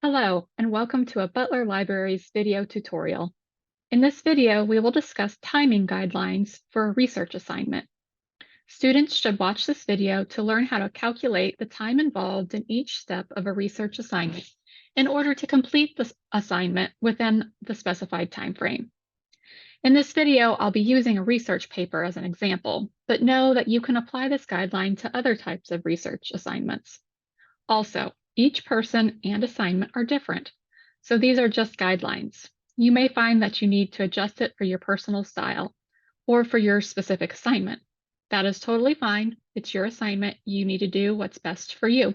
Hello, and welcome to a Butler Libraries video tutorial. In this video, we will discuss timing guidelines for a research assignment. Students should watch this video to learn how to calculate the time involved in each step of a research assignment in order to complete the assignment within the specified time frame. In this video, I'll be using a research paper as an example, but know that you can apply this guideline to other types of research assignments. Also, each person and assignment are different, so these are just guidelines. You may find that you need to adjust it for your personal style or for your specific assignment. That is totally fine. It's your assignment. You need to do what's best for you.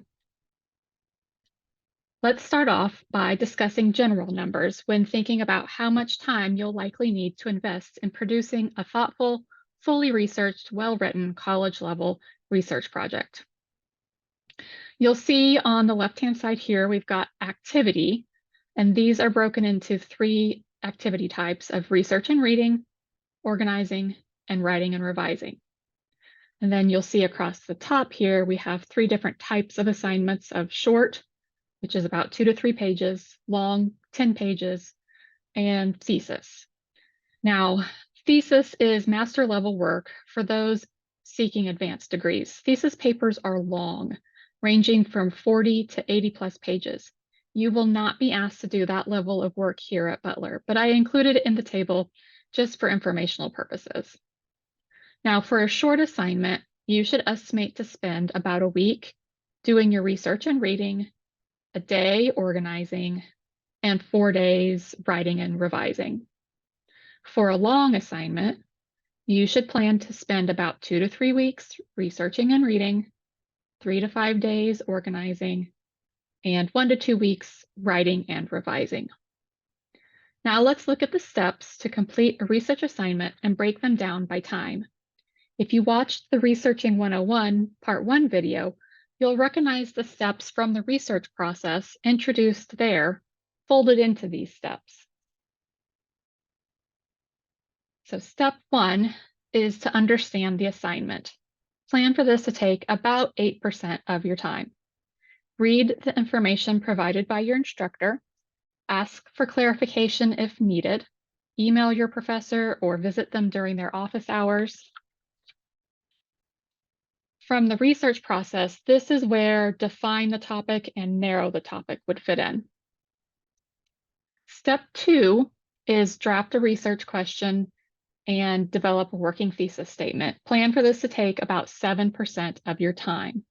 Let's start off by discussing general numbers when thinking about how much time you'll likely need to invest in producing a thoughtful, fully researched, well-written college-level research project. You'll see on the left-hand side here, we've got activity, and these are broken into three activity types of research and reading, organizing, and writing and revising. And then you'll see across the top here, we have three different types of assignments of short, which is about 2 to 3 pages, long, 10 pages, and thesis. Now, thesis is master level work for those seeking advanced degrees. Thesis papers are long, ranging from 40 to 80 plus pages. You will not be asked to do that level of work here at Butler, but I included it in the table just for informational purposes. Now, for a short assignment, you should estimate to spend about a week doing your research and reading, a day organizing, and 4 days writing and revising. For a long assignment, you should plan to spend about 2 to 3 weeks researching and reading, 3 to 5 days organizing, and 1 to 2 weeks writing and revising. Now let's look at the steps to complete a research assignment and break them down by time. If you watched the Researching 101 Part 1 video, you'll recognize the steps from the research process introduced there, folded into these steps. So step 1 is to understand the assignment. Plan for this to take about 8% of your time. Read the information provided by your instructor, ask for clarification if needed, email your professor or visit them during their office hours. From the research process, this is where define the topic and narrow the topic would fit in. Step 2 is draft a research question and develop a working thesis statement. Plan for this to take about 7% of your time.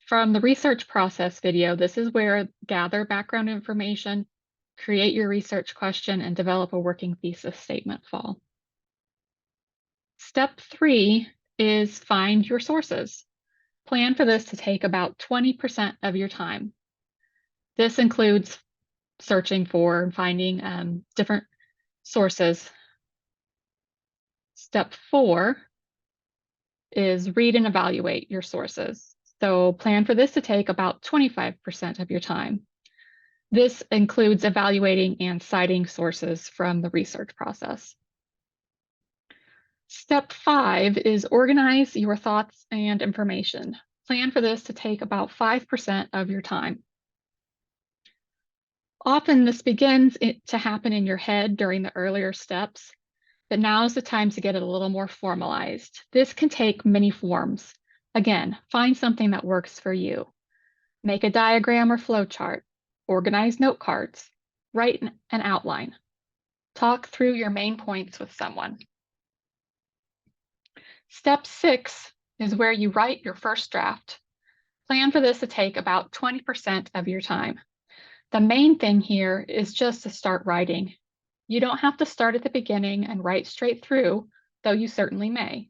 From the research process video, this is where gather background information, create your research question, and develop a working thesis statement fall. Step 3 is find your sources. Plan for this to take about 20% of your time. This includes searching for and finding different sources. Step 4 is read and evaluate your sources. So plan for this to take about 25% of your time. This includes evaluating and citing sources from the research process. Step 5 is organize your thoughts and information. Plan for this to take about 5% of your time. Often this begins to happen in your head during the earlier steps, but now is the time to get it a little more formalized. This can take many forms. Again, find something that works for you. Make a diagram or flowchart, organize note cards, write an outline, talk through your main points with someone. Step 6 is where you write your first draft. Plan for this to take about 20% of your time. The main thing here is just to start writing. You don't have to start at the beginning and write straight through, though you certainly may.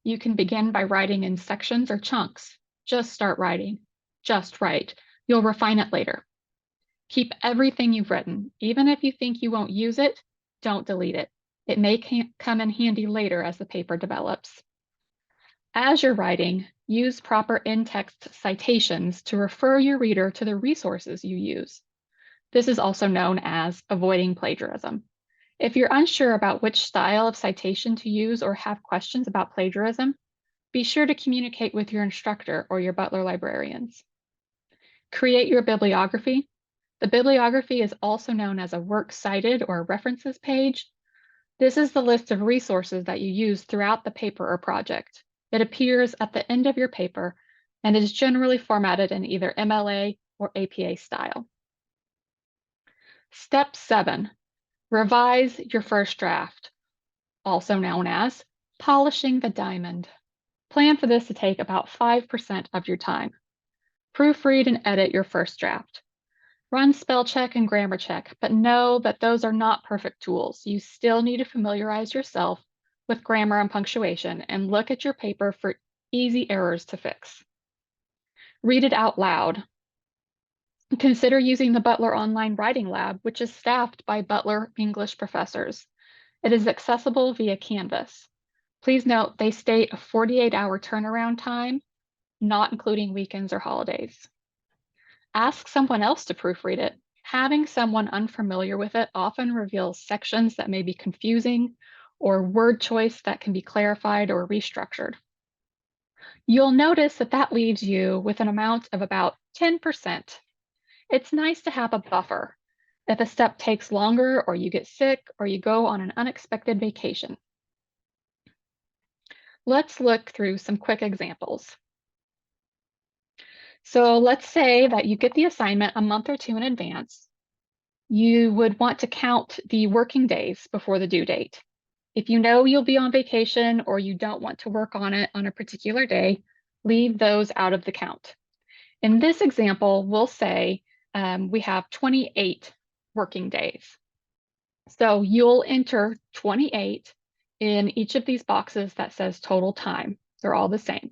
You can begin by writing in sections or chunks. Just start writing. Just write. You'll refine it later. Keep everything you've written. Even if you think you won't use it, don't delete it. It may come in handy later as the paper develops. As you're writing, use proper in-text citations to refer your reader to the resources you use. This is also known as avoiding plagiarism. If you're unsure about which style of citation to use or have questions about plagiarism, be sure to communicate with your instructor or your Butler librarians. Create your bibliography. The bibliography is also known as a works cited or references page. This is the list of resources that you use throughout the paper or project. It appears at the end of your paper and is generally formatted in either MLA or APA style. Step 7, revise your first draft, also known as polishing the diamond. Plan for this to take about 5% of your time. Proofread and edit your first draft. Run spell check and grammar check, but know that those are not perfect tools. You still need to familiarize yourself with grammar and punctuation and look at your paper for easy errors to fix. Read it out loud. Consider using the Butler Online Writing Lab, which is staffed by Butler English professors. It is accessible via Canvas. Please note they state a 48-hour turnaround time, not including weekends or holidays. Ask someone else to proofread it. Having someone unfamiliar with it often reveals sections that may be confusing or word choice that can be clarified or restructured. You'll notice that that leaves you with an amount of about 10%. It's nice to have a buffer if a step takes longer or you get sick or you go on an unexpected vacation. Let's look through some quick examples. So let's say that you get the assignment a month or two in advance. You would want to count the working days before the due date. If you know you'll be on vacation or you don't want to work on it on a particular day, leave those out of the count. In this example, we'll say we have 28 working days. So you'll enter 28 in each of these boxes that says total time. They're all the same.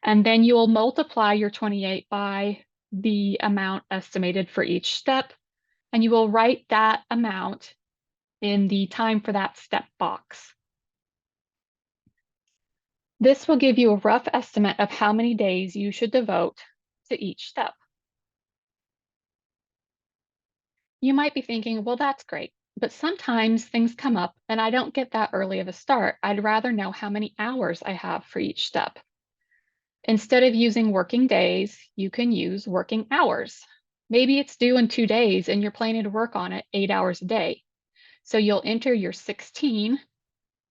And then you'll multiply your 28 by the amount estimated for each step, and you will write that amount in the time for that step box. This will give you a rough estimate of how many days you should devote to each step. You might be thinking, well, that's great, but sometimes things come up and I don't get that early of a start. I'd rather know how many hours I have for each step. Instead of using working days, you can use working hours. Maybe it's due in 2 days and you're planning to work on it 8 hours a day. So you'll enter your 16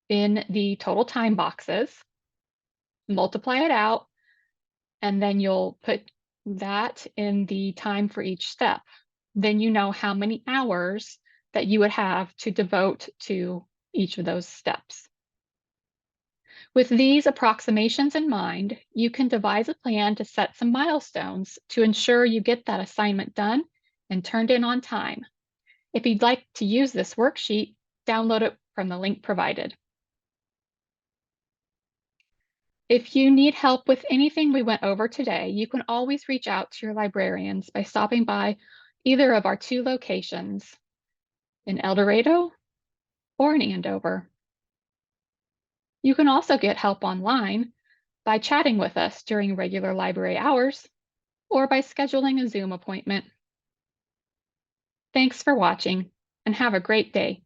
in the total time boxes, multiply it out, and then you'll put that in the time for each step. Then you know how many hours that you would have to devote to each of those steps. With these approximations in mind, you can devise a plan to set some milestones to ensure you get that assignment done and turned in on time. If you'd like to use this worksheet, download it from the link provided. If you need help with anything we went over today, you can always reach out to your librarians by stopping by either of our 2 locations in El Dorado or in Andover. You can also get help online by chatting with us during regular library hours or by scheduling a Zoom appointment. Thanks for watching and have a great day.